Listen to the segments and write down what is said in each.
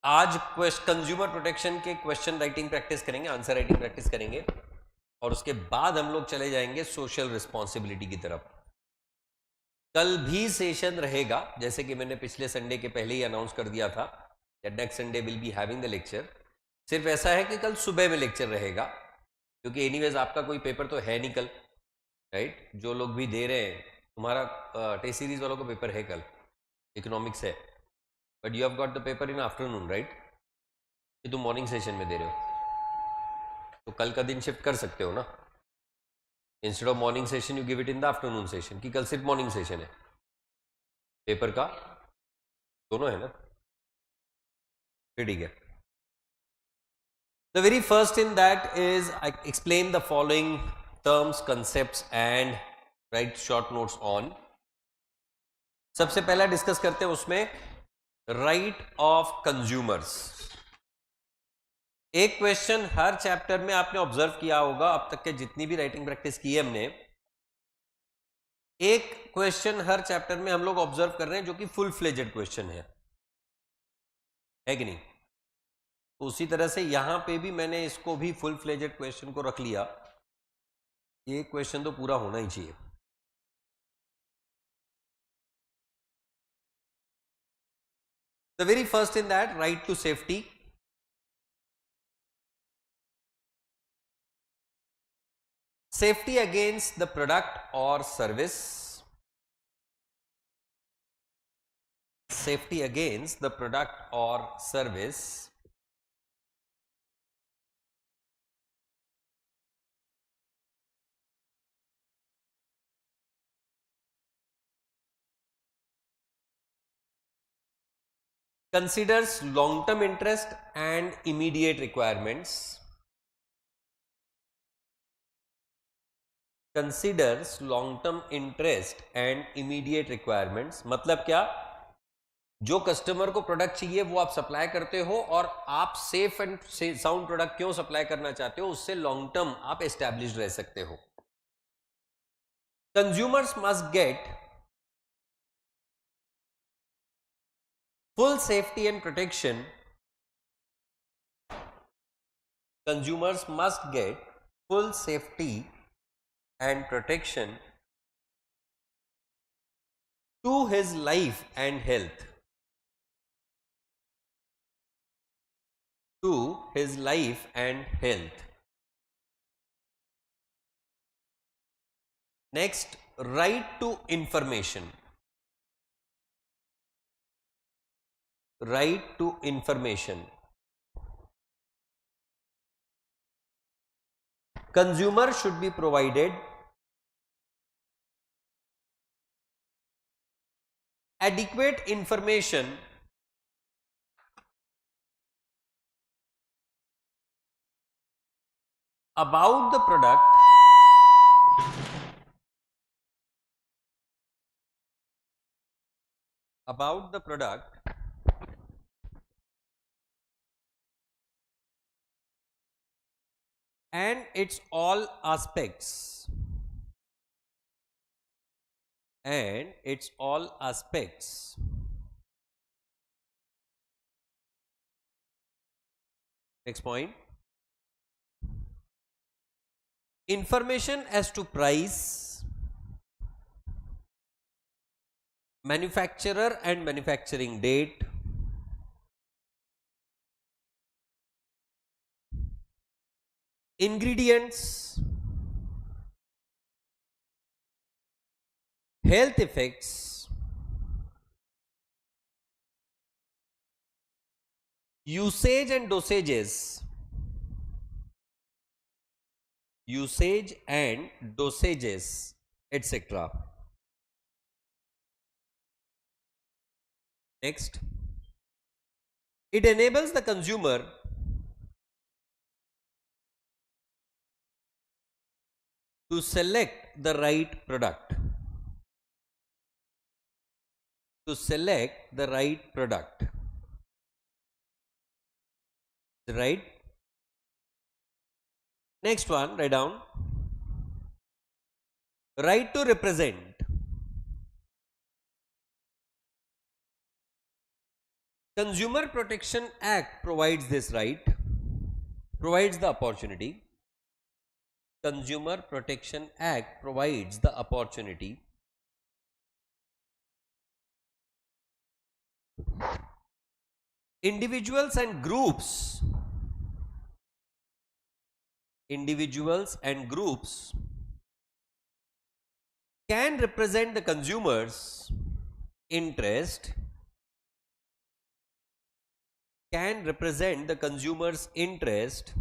आज consumer protection के question writing practice करेंगे, आंसर राइटिंग प्रैक्टिस करेंगे और उसके बाद हम लोग चले जाएंगे सोशल रिस्पॉन्सिबिलिटी की तरफ। कल भी सेशन रहेगा, जैसे कि मैंने पिछले संडे के पहले ही अनाउंस कर दिया था that next Sunday will be having the lecture. सिर्फ ऐसा है कि कल सुबह में लेक्चर रहेगा, क्योंकि एनीवेज आपका कोई पेपर तो है नहीं कल, राइट? जो लोग भी दे रहे हैं, तुम्हारा टेस्ट सीरीज वालों का पेपर है कल, इकोनॉमिक्स है, but you have got the paper in afternoon, right? कि तुम मॉर्निंग सेशन में दे रहे हो, तो कल का दिन शिफ्ट कर सकते हो ना। Instead of morning session you give it in the afternoon session, कि कल सिर्फ मॉर्निंग सेशन है, पेपर का दोनों है ना, फिर ठीक है। The very first in that is I explain the following terms, concepts and right short notes on. सबसे पहला डिस्कस करते हैं उसमें राइट ऑफ कंज्यूमर्स। एक क्वेश्चन हर चैप्टर में आपने ऑब्जर्व किया होगा, अब तक के जितनी भी राइटिंग प्रैक्टिस की है हमने, एक क्वेश्चन हर चैप्टर में हम लोग ऑब्जर्व कर रहे हैं जो कि फुल फ्लेजेड क्वेश्चन है कि नहीं? तो उसी तरह से यहां पे भी मैंने इसको भी फुल फ्लेजेड क्वेश्चन को रख लिया। ये क्वेश्चन तो पूरा होना ही चाहिए। The very first in that, right to safety. Safety against the product or service. Safety against the product or service considers long-term interest and immediate requirements. Considers long-term interest and immediate requirements मतलब क्या? जो customer को product चाहिए वो आप supply करते हो, और आप सेफ एंड साउंड प्रोडक्ट क्यों सप्लाई करना चाहते हो, उससे लॉन्ग टर्म आप एस्टैब्लिश रह सकते हो। Consumers must get full safety and protection. Consumers must get full safety and protection to his life and health. To his life and health. Next, right to information. Right to information. Consumer should be provided adequate information about the product and its all aspects. And its all aspects. Next point. Information as to price, manufacturer and manufacturing date, ingredients, health effects, usage and dosages, etc. Next, it enables the consumer to select the right product. Right? Next one, write down. Right to represent. Consumer Protection Act provides this right, provides the opportunity. Consumer Protection Act provides the opportunity individuals and groups can represent the consumers interest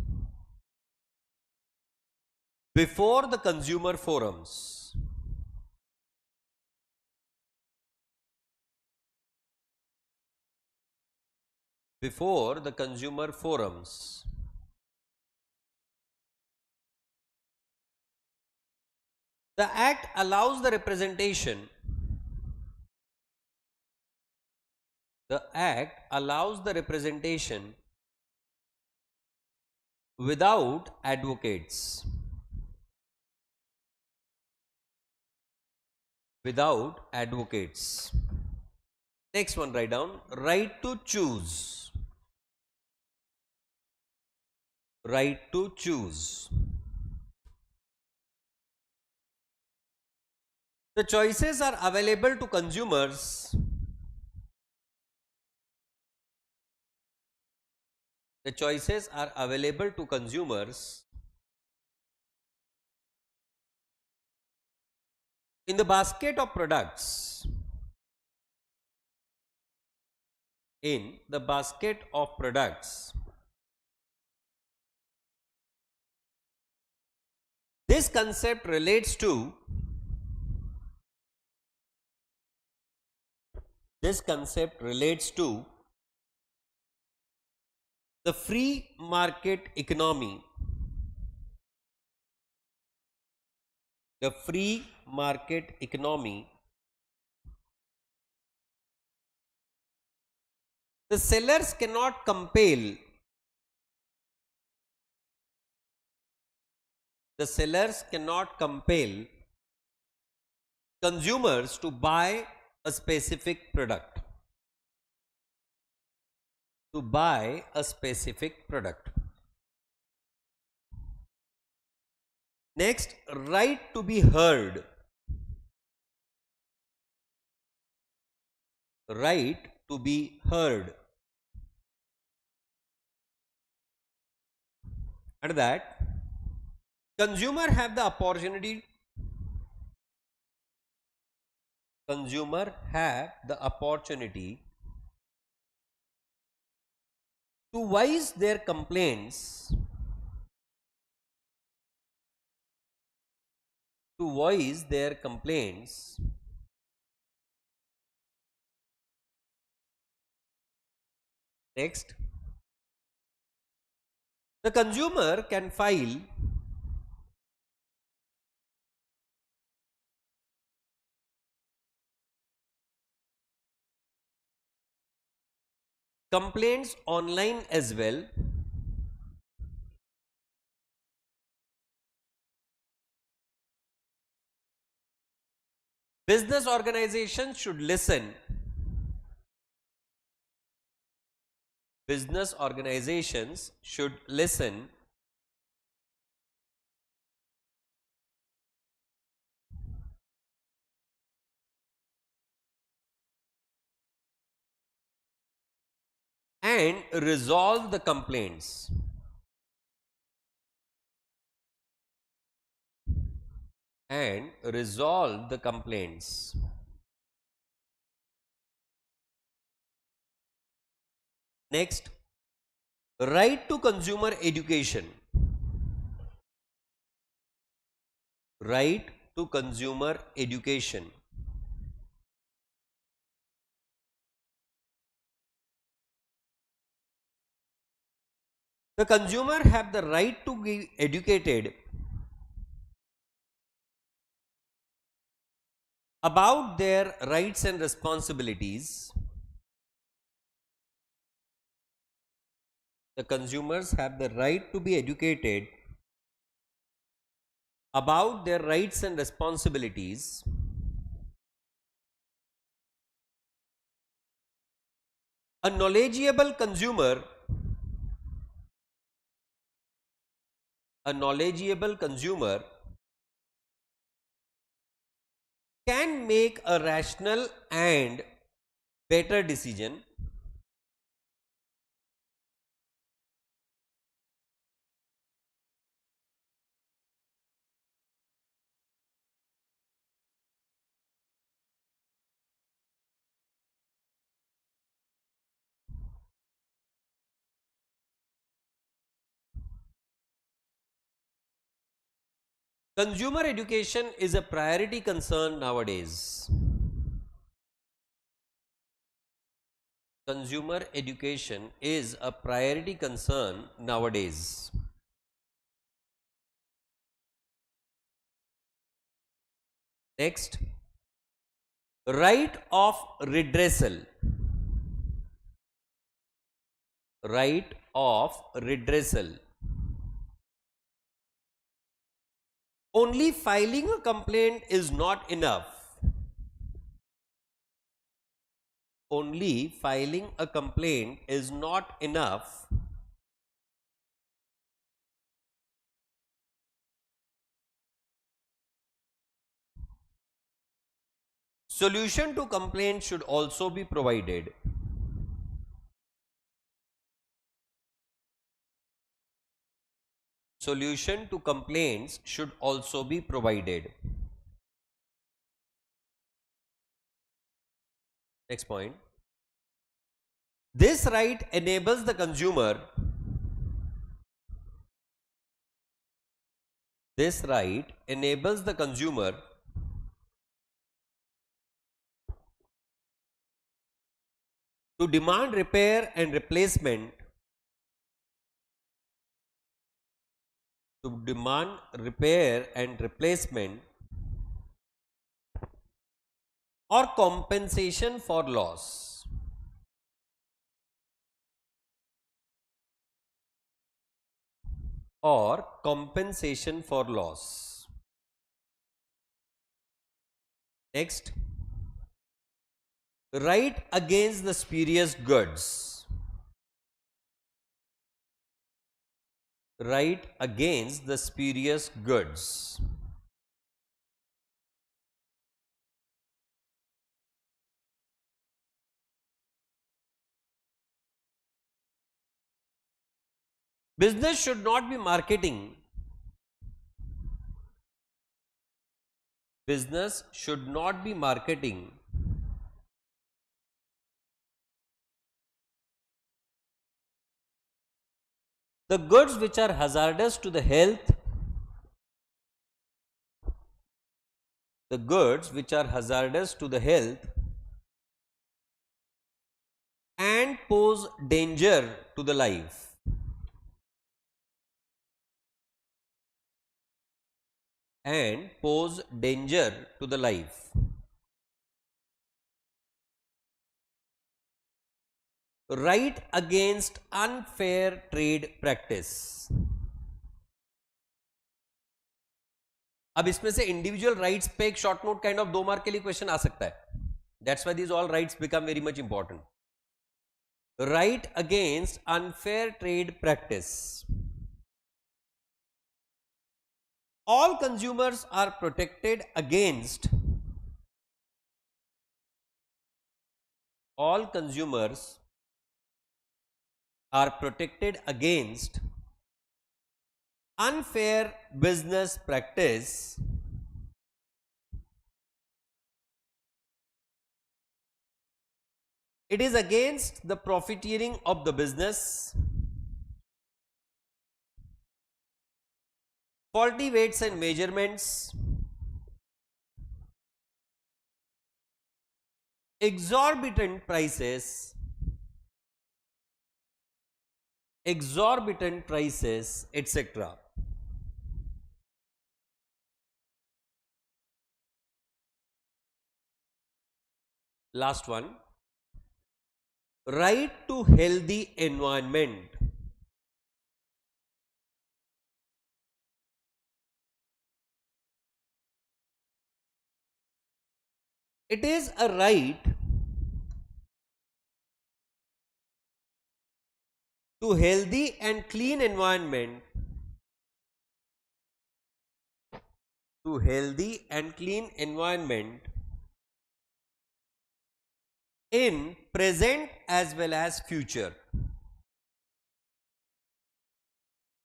before the consumer forums. Before the consumer forums. The Act allows the representation. The Act allows the representation without advocates. Without advocates. Next one, write down. Right to choose. Right to choose. The choices are available to consumers. The choices are available to consumers in the basket of products. In the basket of products. This concept relates to the free market economy. The free market economy. The sellers cannot compel. The sellers cannot compel consumers to buy a specific product. To buy a specific product. Next, right to be heard. Right to be heard. And that consumer have the opportunity. Consumer have the opportunity to voice their complaints. To voice their complaints. Next, the consumer can file complaints online as well. Business organizations should listen. Business organizations should listen and resolve the complaints. And resolve the complaints. Next, right to consumer education. Right to consumer education. The consumer have the right to be educated about their rights and responsibilities. The consumers have the right to be educated about their rights and responsibilities A knowledgeable consumer, a knowledgeable consumer can make a rational and better decision Consumer education is a priority concern nowadays. Consumer education is a priority concern nowadays. Next, right of redressal. Right of redressal. Only filing a complaint is not enough. Only filing a complaint is not enough. Solution to complaint should also be provided. Solution to complaints should also be provided. Next point. This right enables the consumer. This right enables the consumer to demand repair and replacement. To demand repair and replacement or compensation for loss. Or compensation for loss. Next, right against the spurious goods. Right against the spurious goods. Business should not be marketing. Business should not be marketing the goods which are hazardous to the health. The goods which are hazardous to the health and pose danger to the life. And pose danger to the life. Right against unfair trade practice. अब इसमें से individual rights पे एक short note kind of 2 mark के लिए question आ सकता है. That's why these all rights become very much important. Right against unfair trade practice. All consumers are protected against. All consumers are protected against unfair business practice It is against the profiteering of the business, faulty weights and measurements, exorbitant prices, etc. Last one, right to healthy environment. It is a right to healthy and clean environment, to healthy and clean environment in present as well as future,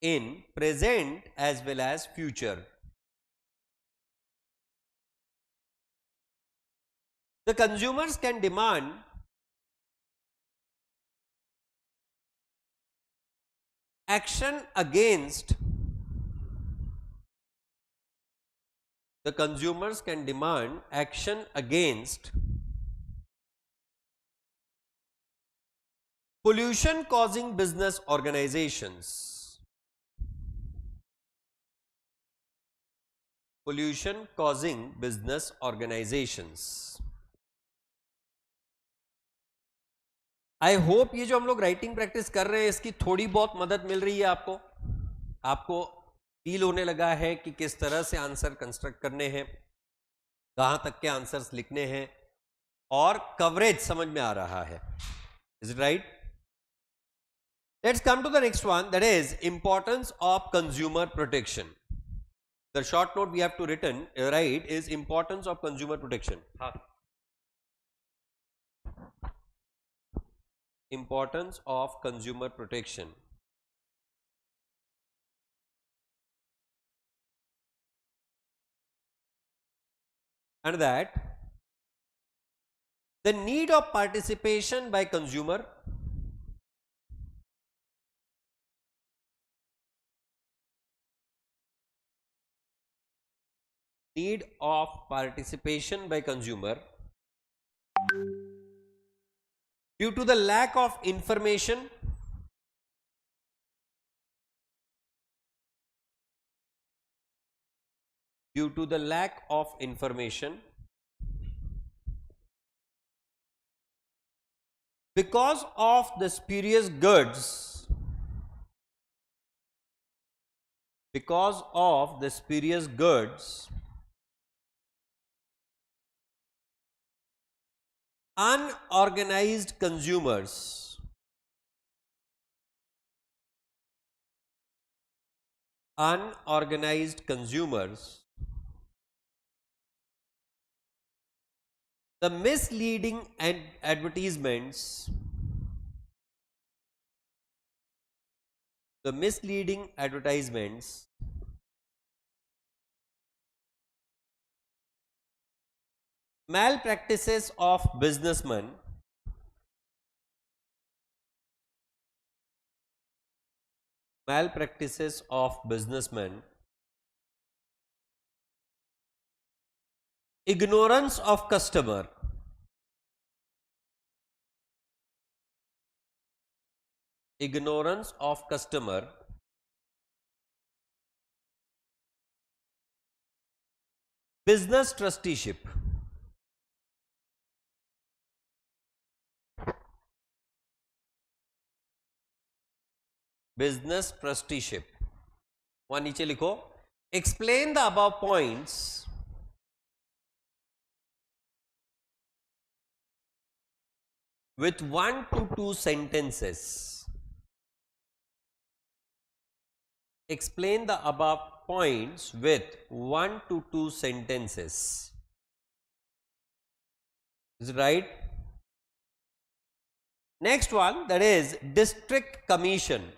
in present as well as future. The consumers can demand action against, the consumers can demand action against pollution causing business organizations, pollution causing business organizations. I hope ये जो हम लोग writing practice कर रहे हैं इसकी थोड़ी बहुत मदद मिल रही है आपको, आपको फील होने लगा है कि किस तरह से आंसर कंस्ट्रक्ट करने हैं, कहां तक के आंसर्स लिखने हैं, और कवरेज समझ में आ रहा है. Is it right? Let's come to the next one, that is importance of consumer protection. The short note we have to written right is importance of consumer protection. Importance of consumer protection. And that the need of participation by consumer, need of participation by consumer due to the lack of information, due to the lack of information, because of the spurious goods, because of the spurious goods, unorganized consumers, unorganized consumers, the misleading advertisements, the misleading advertisements malpractices of businessmen, malpractices of businessmen, ignorance of customer, ignorance of customer, business trusteeship, business trusteeship. वहां नीचे लिखो, explain the above points with 1 to 2 sentences. Explain the above points with 1 to 2 sentences. Is it right? Next one, that is district commission.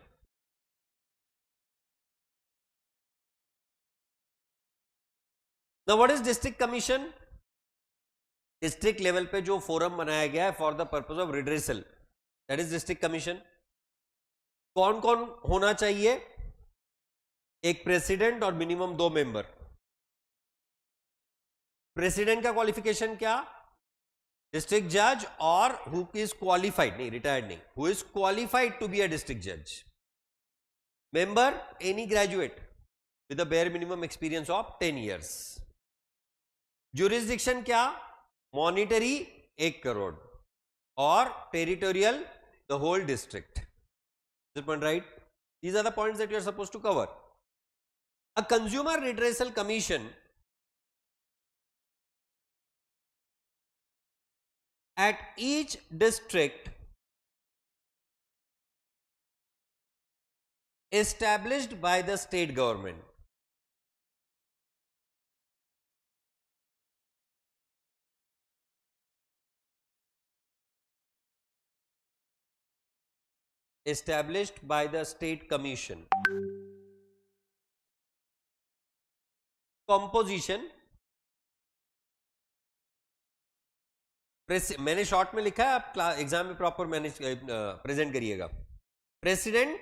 Now what is district commission? District level पे जो forum बनाया गया है for the purpose of redressal, that is district commission. कौन कौन होना चाहिए? एक प्रेसिडेंट और मिनिमम 2 मेंबर. प्रेसिडेंट का क्वालिफिकेशन क्या? डिस्ट्रिक्ट जज, और हु इज क्वालिफाइड, नहीं रिटायर्ड नहीं, who is qualified to be a district जज. Member any graduate with a bare minimum experience of 10 years. Jurisdiction क्या? मॉनिटरी 1 करोड़ और territorial the whole district. Right? These are the points that you are supposed to cover. A consumer redressal commission at each district established by the state government. Established by the state commission. Composition, मैंने short में लिखा है, आप exam में proper manage present करिएगा. President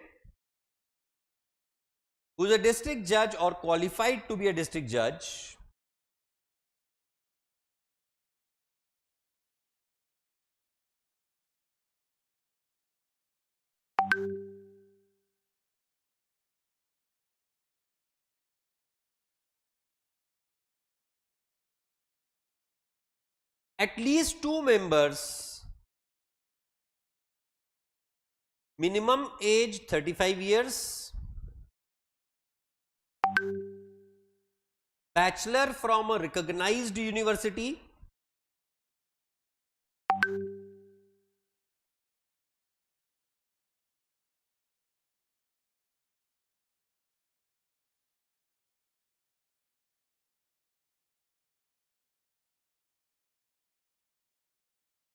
who is a district judge or qualified to be a district judge, at least 2 members, minimum age 35 years, bachelor from a recognized university,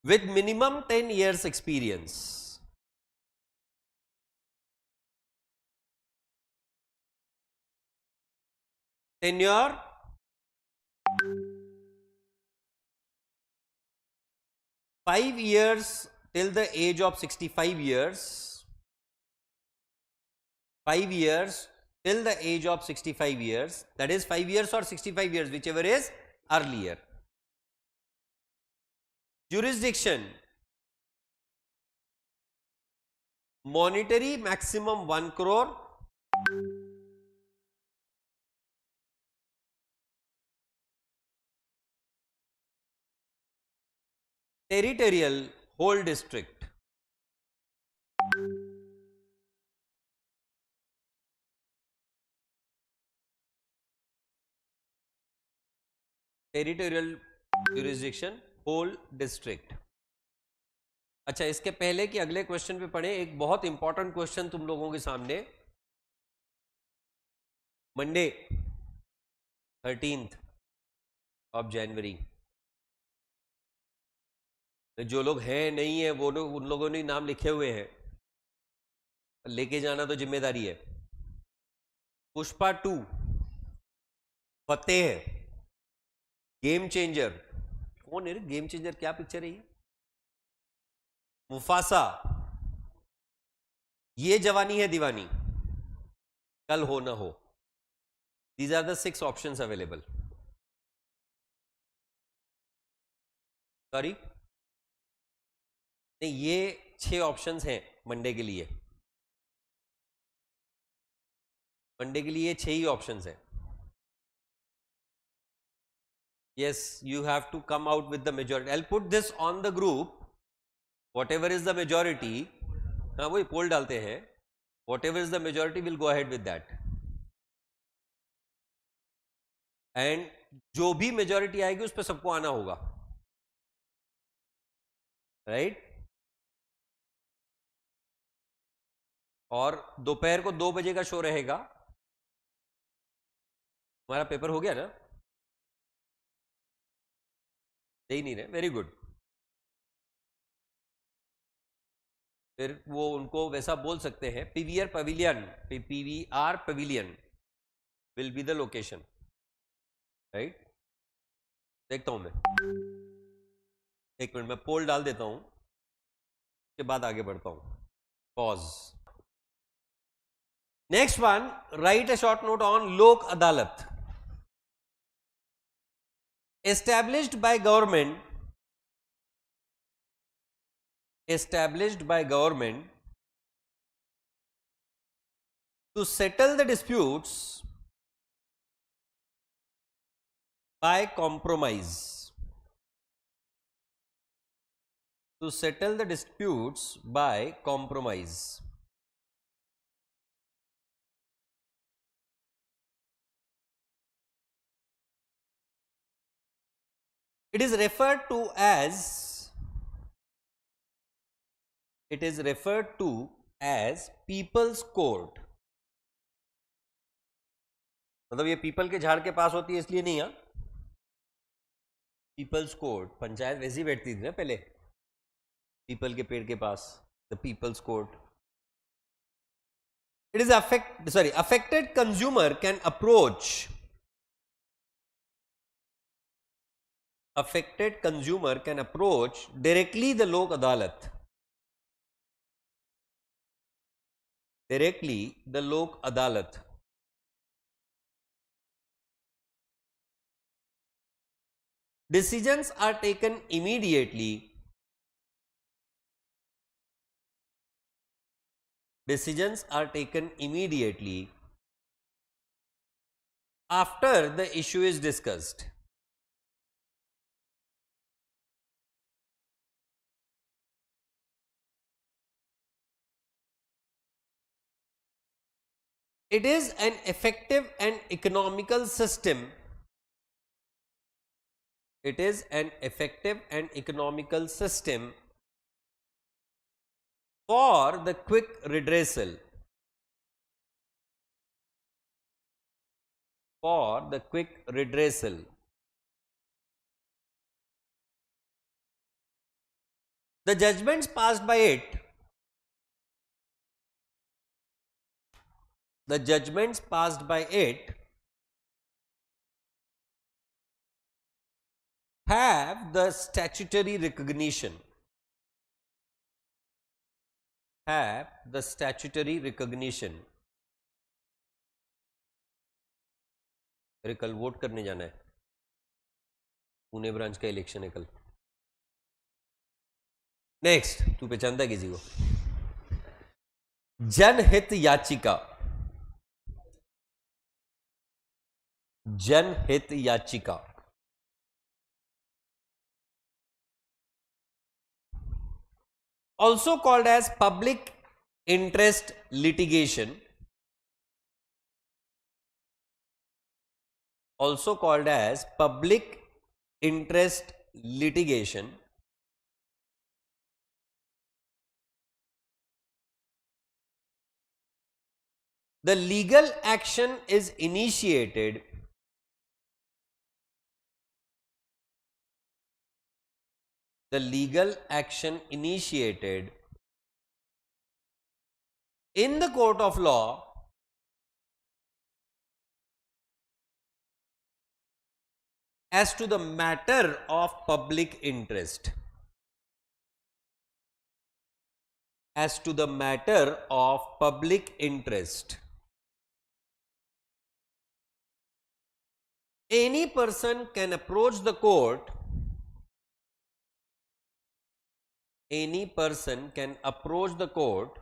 with minimum 10 years experience. Tenure, five years till the age of 65 years. 5 years till the age of 65 years, that is 5 years or 65 years, whichever is earlier. Jurisdiction, monetary maximum 1 crore. Territorial, whole district. Territorial jurisdiction, whole district. अच्छा, इसके पहले कि अगले question पे पढ़े, एक बहुत important question तुम लोगों के सामने. मंडे 13th of January, जो लोग हैं नहीं है वो लोग, उन लोगों ने नाम लिखे हुए हैं, लेके जाना तो जिम्मेदारी है. पुष्पा 2, फतेह, गेम चेंजर. कौन है गेम चेंजर, क्या पिक्चर है ये? मुफासा, ये जवानी है दीवानी, कल हो ना हो. These are the 6 options available. Sorry नहीं, ये 6 ऑप्शंस हैं मंडे के लिए. मंडे के लिए 6 ही ऑप्शंस हैं. Yes, you have to come out with the majority. I'll put this on the group. Whatever is the majority, हाँ वही पोल डालते हैं. Whatever is the majority, we'll go ahead with that. And जो भी majority आएगी उस पर सबको आना होगा, right? और दोपहर को 2 बजे का शो रहेगा. हमारा पेपर हो गया ना? दे ही नहीं रहे. Very good. फिर वो उनको वैसा बोल सकते हैं, PVR pavilion, PVR pavilion will be the location, right? देखता हूं मैं, एक मिनट, मैं पोल डाल देता हूं, उसके बाद आगे बढ़ता हूं. Pause. Next one, right a short note on लोक अदालत. Established by government to settle the disputes by compromise. To settle the disputes by compromise. It is referred to as People's Court. मतलब ये पीपल के झाड़ के पास होती है इसलिए नहीं। हाँ, पीपल्स कोर्ट, पंचायत वैसी ही बैठती थी ना पहले, पीपल के पेड़ के पास, the people's court. It is affected consumer can approach, affected consumer can approach directly the lok adalat, directly the lok adalat, decisions are taken immediately, decisions are taken immediately after the issue is discussed, it is an effective and economical system, it is an effective and economical system for the quick redressal, for the quick redressal, the judgments passed by it, the judgments passed by it have the statutory recognition, have the statutory recognition। अरे कल vote करने जाना है, Pune branch का election है कल। Next, तू पहचानता किसी को? जनहित याचिका, जनहित याचिका, also called as public interest litigation, also called as public interest litigation, the legal action is initiated, the legal action initiated in the court of law as to the matter of public interest, as to the matter of public interest. Any person can approach the court, any person can approach the court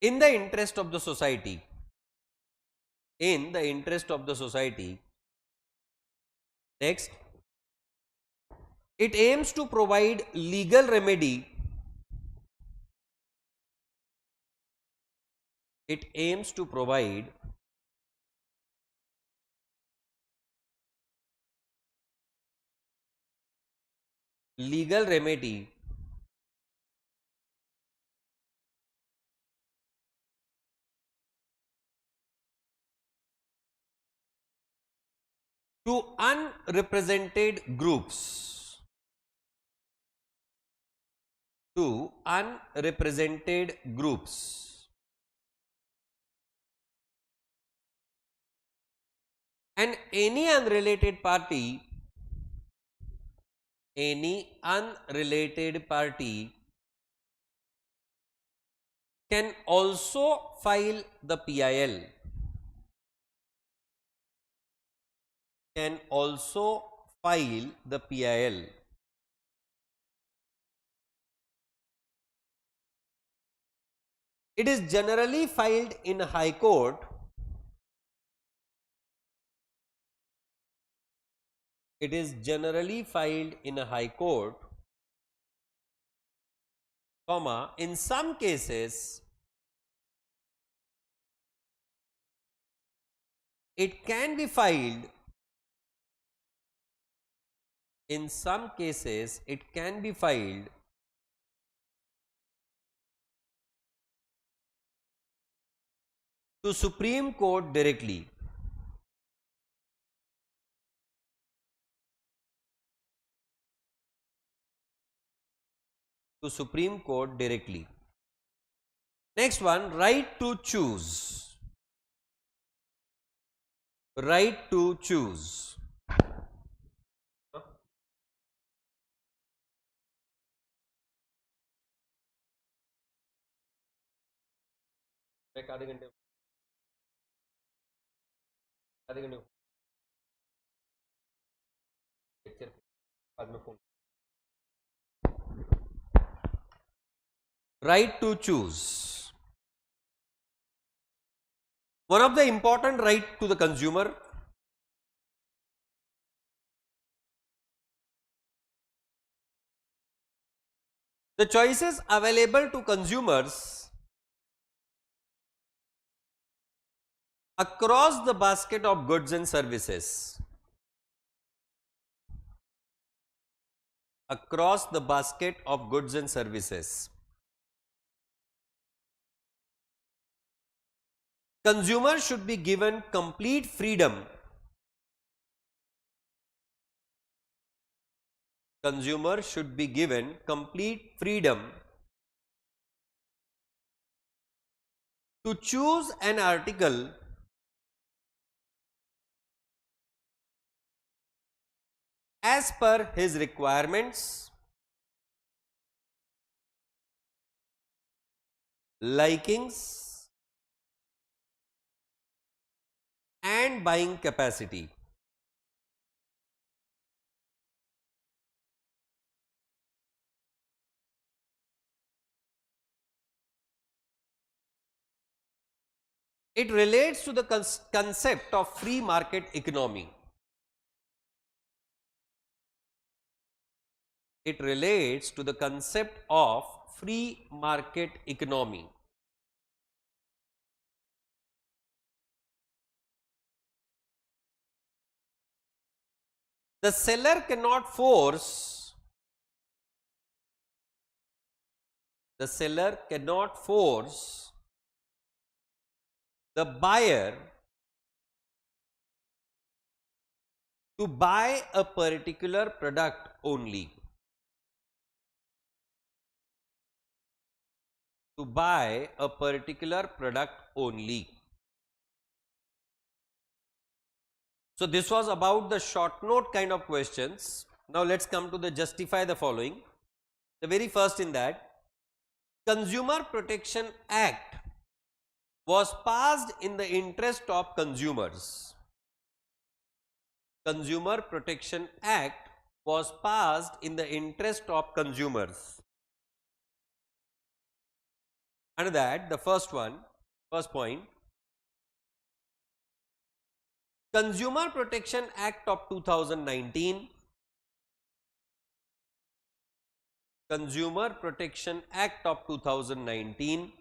in the interest of the society, in the interest of the society. Next, it aims to provide legal remedy, it aims to provide legal remedy to unrepresented groups, to unrepresented groups, and any unrelated party, any unrelated party can also file the PIL, can also file the PIL. It is generally filed in a high court, it is generally filed in a high court, comma, in some cases it can be filed, in some cases it can be filed to Supreme Court directly. To Supreme Court directly. Next one, right to choose. Right to choose. आधे घंटे बाद में phone. Right to choose. One of the important right to the consumer. The choices available to consumers across the basket of goods and services. Across the basket of goods and services. Consumers should be given complete freedom. Consumers should be given complete freedom to choose an article as per his requirements, likings, and buying capacity. It relates to the concept of free market economy. It relates to the concept of free market economy. The seller cannot force the buyer to buy a particular product only. To buy a particular product only. So this was about the short note kind of questions. Now let's come to the justify the following. The very first in that, Consumer Protection Act was passed in the interest of consumers. Consumer Protection Act was passed in the interest of consumers. And that the first point, Consumer Protection Act of 2019, Consumer Protection Act of 2019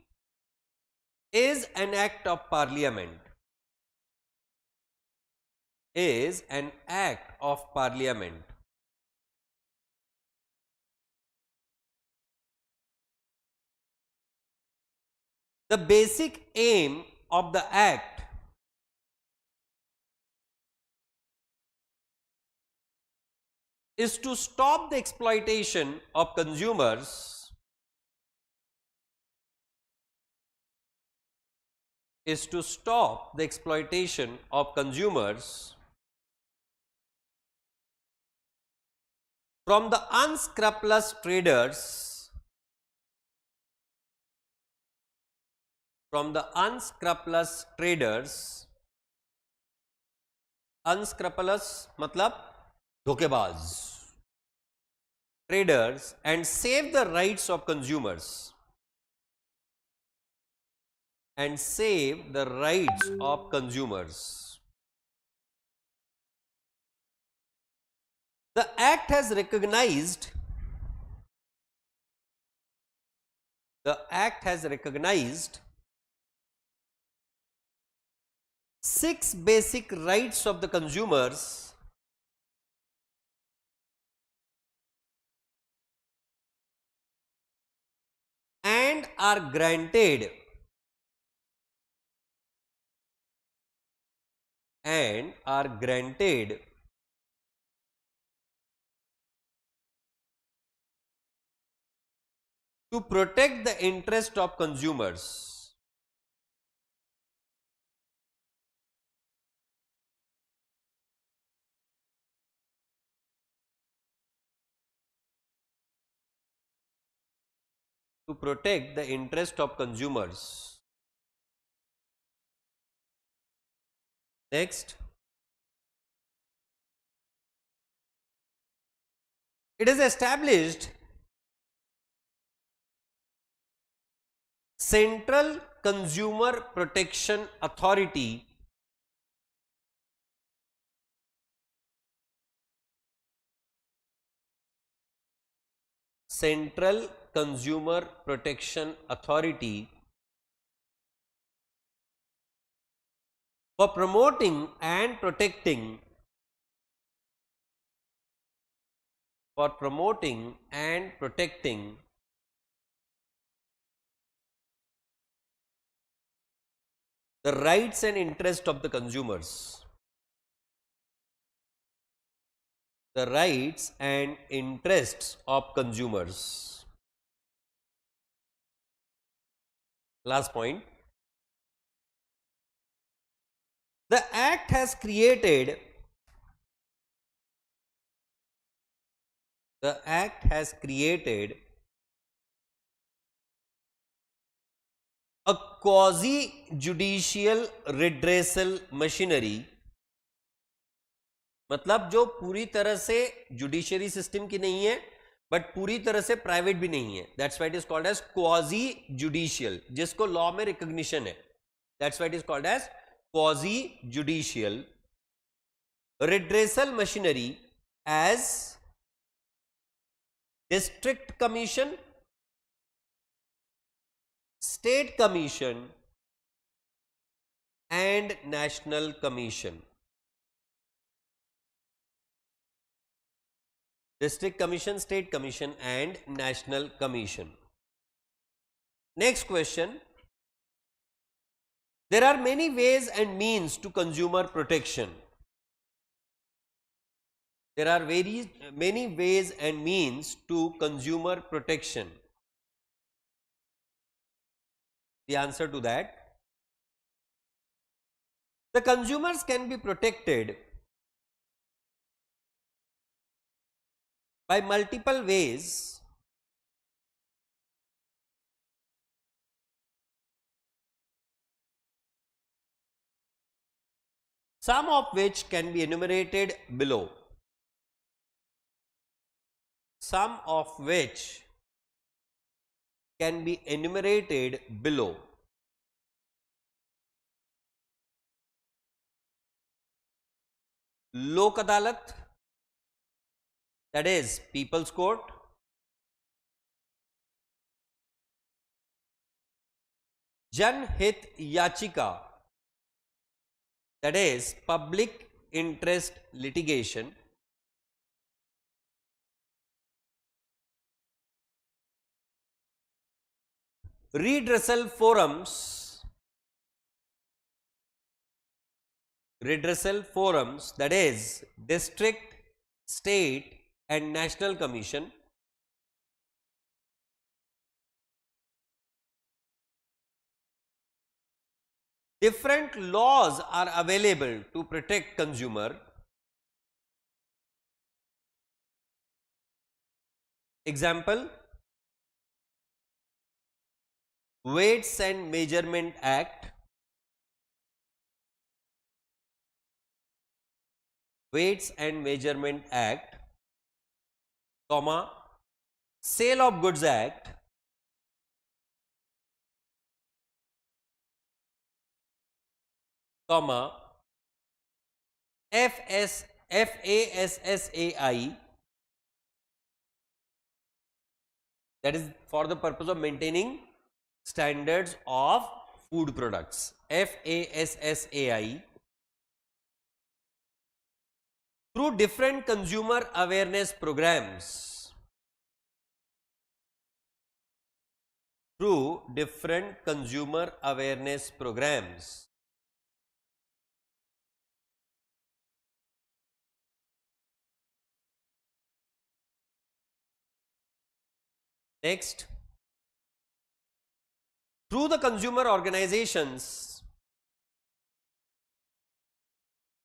is an act of parliament. Is an act of parliament. The basic aim of the act is to stop the exploitation of consumers, from the unscrupulous traders, unscrupulous मतलब धोखेबाज, traders, and save the rights of consumers. And save the rights of consumers. The act has recognized 6 basic rights of the consumers and are granted to protect the interest of consumers. To protect the interest of consumers. Next, it is established Central Consumer Protection Authority Central Consumer Protection Authority for promoting and protecting the rights and interest of the consumers. The rights and interests of consumers. Last point. The Act has created a quasi-judicial redressal machinery, मतलब जो पूरी तरह से judiciary system की नहीं है but पूरी तरह से प्राइवेट भी नहीं है, that's why it is called as quasi judicial, जिसको लॉ में रिकॉग्निशन है, that's why it is called as quasi judicial redressal machinery as district commission, state commission and national commission. District commission, state commission and national commission. Next question. There are many ways and means to consumer protection. There are many ways and means to consumer protection. The answer to that, the consumers can be protected by multiple ways, some of which can be enumerated below. Some of which can be enumerated below. Lok Adalat, that is People's Court. Jan Hit Yachika, that is public interest litigation. Redressal forums, that is district, state and national commission. Different laws are available to protect consumer. Example, Weights and Measurement Act, Weights and Measurement Act, comma, Sale of Goods Act, comma, FASSAI, that is for the purpose of maintaining standards of food products, FASSAI, through different consumer awareness programs. Through different consumer awareness programs. Next, through the consumer organizations.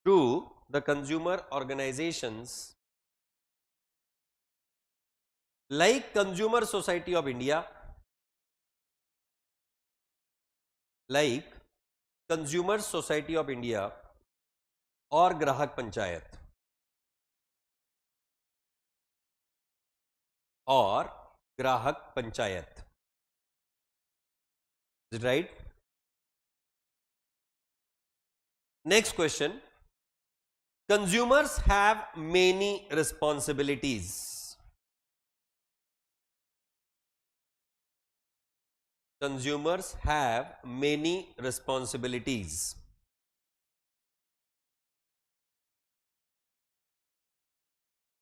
Through the consumer organizations like Consumer Society of India, like Consumer Society of India और ग्राहक पंचायत और ग्राहक panchayat. Is it right? Next question. Consumers have many responsibilities. Consumers have many responsibilities.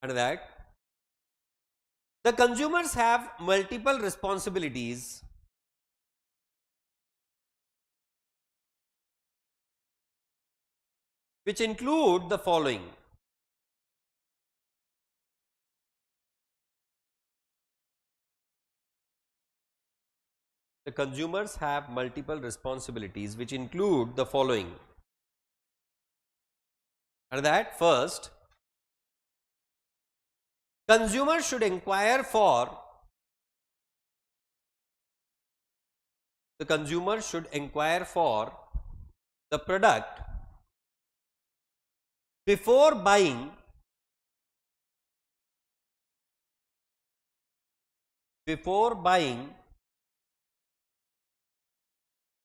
And that the consumers have multiple responsibilities which include the following. The consumers have multiple responsibilities which include the following. And that first, consumers should inquire for the product before buying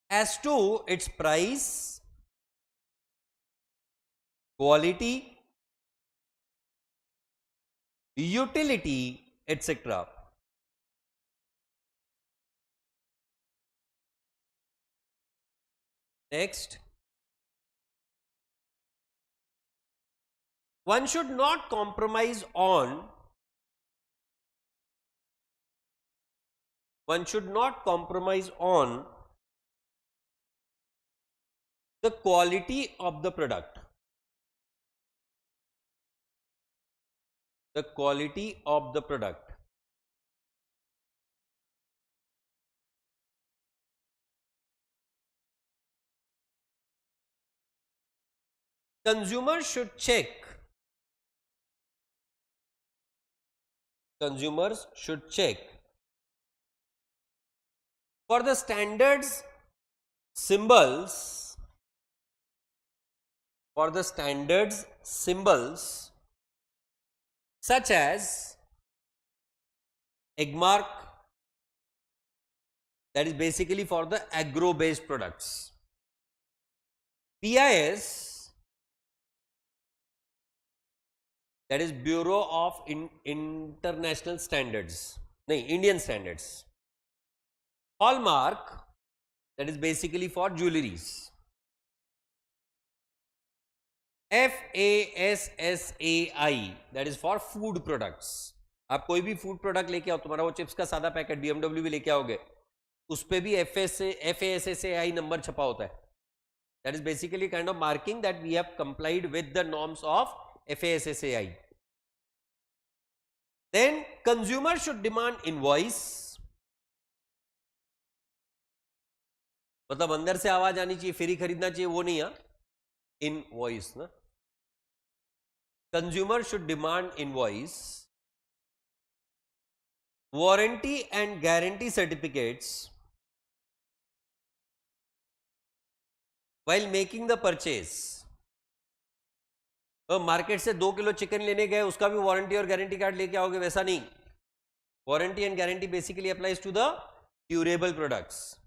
as to its price, quality, utility, etc. Next, one should not compromise on the quality of the product. The quality of the product. Consumers should check for the standards symbols such as egg mark, that is basically for the agro based products, BIS, that is Bureau of International Standards, Indian Standards, hallmark, that is basically for jewelries, FASSAI, that is for food products. आप कोई भी food product लेके आओ, तुम्हारा वो chips का सादा packet BMW भी लेके आओगे, उस पे भी FASSAI नंबर छपा होता है. That is basically kind of marking that we have complied with the norms of FASSAI. Then consumer should demand invoice, मतलब अंदर से आवाज आनी चाहिए, फ्री खरीदना चाहिए वो नहीं है, इनवॉइस ना. Consumer should demand invoice, warranty and guarantee certificates while making the purchase. तो मार्केट से 2 किलो चिकन लेने गए, उसका भी वारंटी और गारंटी कार्ड लेके आओगे, वैसा नहीं. Warranty and guarantee basically applies to the durable products.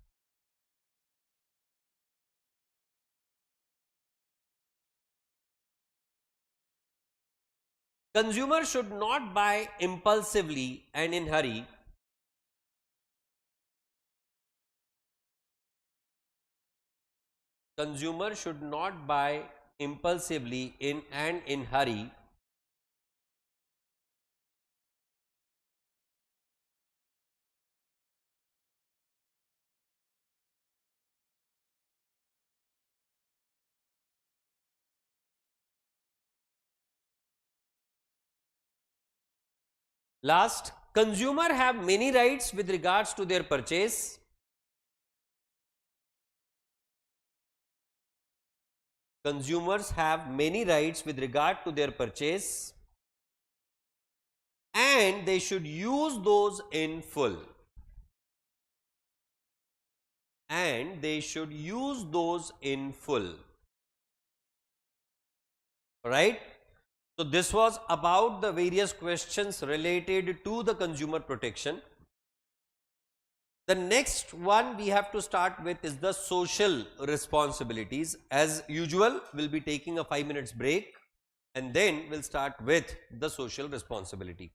Consumer should not buy impulsively and in hurry. Consumer should not buy impulsively in hurry Last, consumer have many rights with regards to their purchase. Consumers have many rights with regard to their purchase, and they should use those in full. And they should use those in full. Right? So this was about the various questions related to the consumer protection. The next one we have to start with is the social responsibilities. As usual, we'll be taking a 5 minutes break and then we'll start with the social responsibility.